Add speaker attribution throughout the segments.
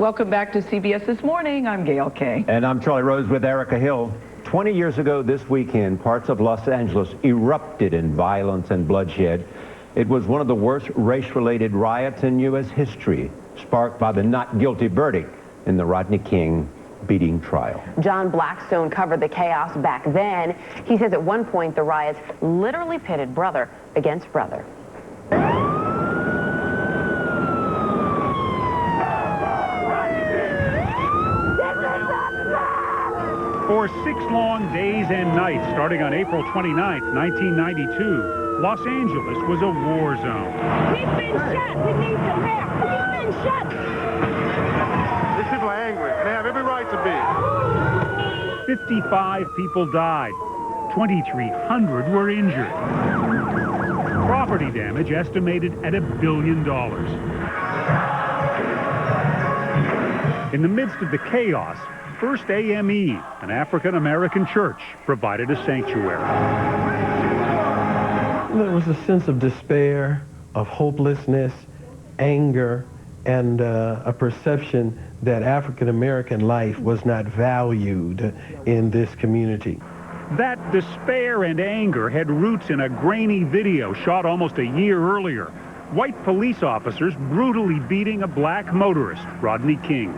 Speaker 1: Welcome back to CBS This Morning. I'm Gail Kay.
Speaker 2: And I'm Charlie Rose with Erica Hill. 20 years ago this weekend, parts of Los Angeles erupted in violence and bloodshed. It was one of the worst race-related riots in U.S. history, sparked by the not guilty verdict in the Rodney King beating trial.
Speaker 3: John Blackstone covered the chaos back then. He says at one point the riots literally pitted brother against brother.
Speaker 4: For 6 long days and nights, starting on April 29th, 1992, Los Angeles was a war zone.
Speaker 5: He's been shot. We need some help. He's been shot.
Speaker 6: These people are angry, and they have every right to be.
Speaker 4: 55 people died. 2,300 were injured. Property damage estimated at $1 billion. In the midst of the chaos, First AME, an African-American church, provided a sanctuary.
Speaker 7: There was a sense of despair, of hopelessness, anger, and a perception that African-American life was not valued in this community.
Speaker 4: That despair and anger had roots in a grainy video shot almost a year earlier. White police officers brutally beating a black motorist, Rodney King.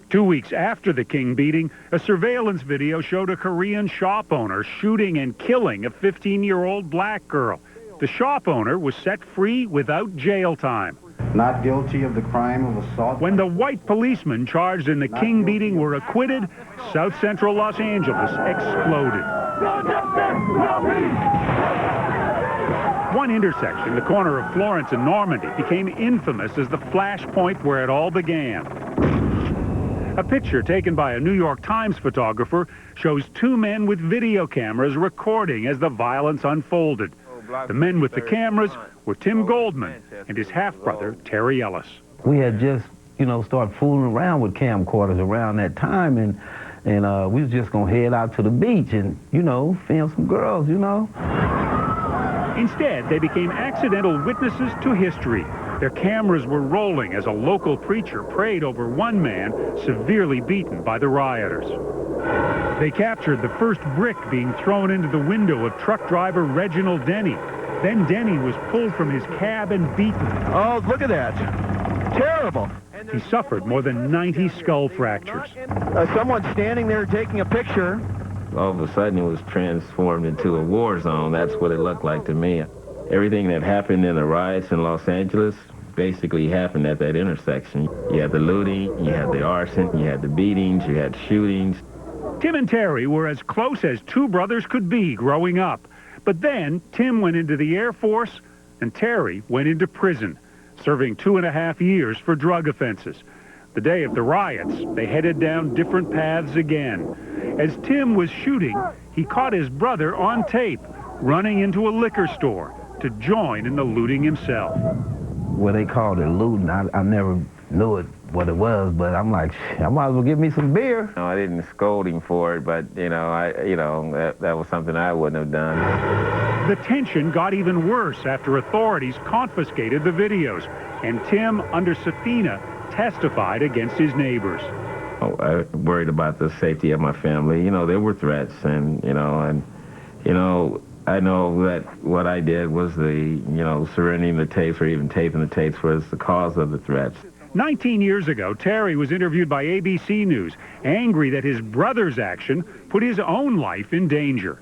Speaker 4: 2 weeks after the King beating, a surveillance video showed a Korean shop owner shooting and killing a 15-year-old black girl. The shop owner was set free without jail time.
Speaker 8: Not guilty of the crime of assault.
Speaker 4: When the white policemen charged in the King beating were acquitted, South Central Los Angeles exploded. One intersection, the corner of Florence and Normandy, became infamous as the flashpoint where it all began. A picture taken by a New York Times photographer shows 2 men with video cameras recording as the violence unfolded. The men with the cameras were Tim Goldman and his half-brother, Terry Ellis.
Speaker 9: We had just, started fooling around with camcorders around that time, and we was just going to head out to the beach and, film some girls,
Speaker 4: Instead, they became accidental witnesses to history. Their cameras were rolling as a local preacher prayed over one man severely beaten by the rioters. They captured the first brick being thrown into the window of truck driver Reginald Denny. Then Denny was pulled from his cab and beaten.
Speaker 10: Oh, look at that. Terrible.
Speaker 4: He suffered more than 90 skull fractures.
Speaker 10: Someone standing there taking a picture.
Speaker 11: All of a sudden, it was transformed into a war zone. That's what it looked like to me. Everything that happened in the riots in Los Angeles basically happened at that intersection. You had the looting, you had the arson, you had the beatings, you had shootings.
Speaker 4: Tim and Terry were as close as 2 brothers could be growing up. But then Tim went into the Air Force and Terry went into prison, serving 2.5 years for drug offenses. The day of the riots, they headed down different paths again. As Tim was shooting, he caught his brother on tape, running into a liquor store to join in the looting himself.
Speaker 9: Well, they called it looting. I never knew what it was, but I'm like, I might as well give me some beer.
Speaker 11: No, I didn't scold him for it, but, that was something I wouldn't have done.
Speaker 4: The tension got even worse after authorities confiscated the videos, and Tim, under subpoena, testified against his neighbors.
Speaker 11: Oh, I worried about the safety of my family. There were threats, and I know that what I did was surrendering the tapes or even taping the tapes was the cause of the threats.
Speaker 4: 19 years ago, Terry was interviewed by ABC News, angry that his brother's action put his own life in danger.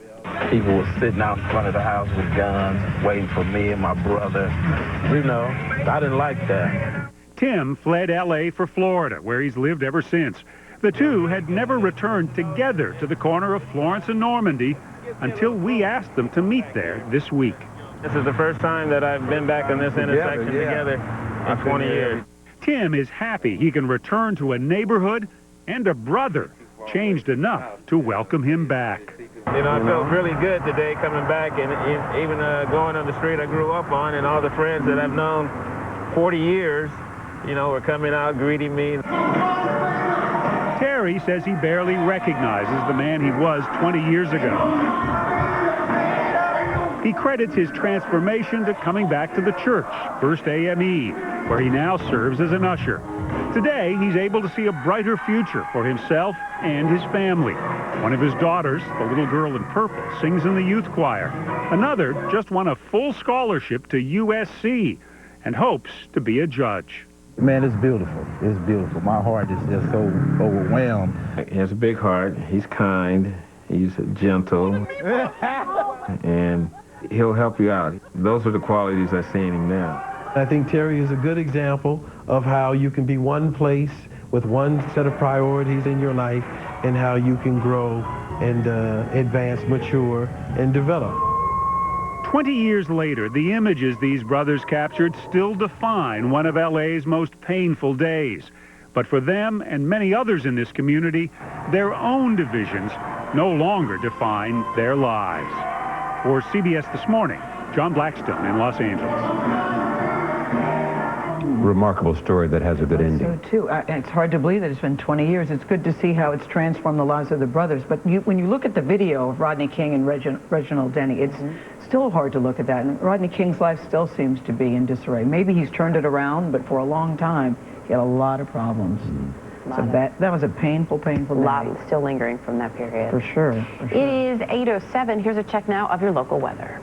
Speaker 9: People were sitting out in front of the house with guns, waiting for me and my brother. I didn't like that.
Speaker 4: Tim fled L.A. for Florida, where he's lived ever since. The two had never returned together to the corner of Florence and Normandy until we asked them to meet there this week.
Speaker 11: This is the first time that I've been back on this intersection together in 20 years.
Speaker 4: Tim is happy he can return to a neighborhood and a brother changed enough to welcome him back.
Speaker 11: I felt really good today coming back and even going on the street I grew up on, and all the friends that I've known 40 years, were coming out greeting me.
Speaker 4: Terry says he barely recognizes the man he was 20 years ago. He credits his transformation to coming back to the church, First AME, where he now serves as an usher. Today, he's able to see a brighter future for himself and his family. One of his daughters, the little girl in purple, sings in the youth choir. Another just won a full scholarship to USC and hopes to be a judge.
Speaker 9: Man, it's beautiful. It's beautiful. My heart is just so overwhelmed.
Speaker 11: He has a big heart. He's kind. He's gentle. And he'll help you out. Those are the qualities I see in him now.
Speaker 7: I think Terry is a good example of how you can be one place with one set of priorities in your life and how you can grow and advance, mature, and develop.
Speaker 4: 20 years later, the images these brothers captured still define one of LA's most painful days. But for them and many others in this community, their own divisions no longer define their lives. For CBS This Morning, John Blackstone in Los Angeles.
Speaker 2: Remarkable story that has a good ending.
Speaker 1: So, too. It's hard to believe that it's been 20 years. It's good to see how it's transformed the lives of the brothers. But when you look at the video of Rodney King and Reginald Denny, it's still hard to look at that. And Rodney King's life still seems to be in disarray. Maybe he's turned it around, but for a long time, he had a lot of problems. So that was a painful day.
Speaker 3: A lot still lingering from that period.
Speaker 1: For sure.
Speaker 3: It is 8:07. Here's a check now of your local weather.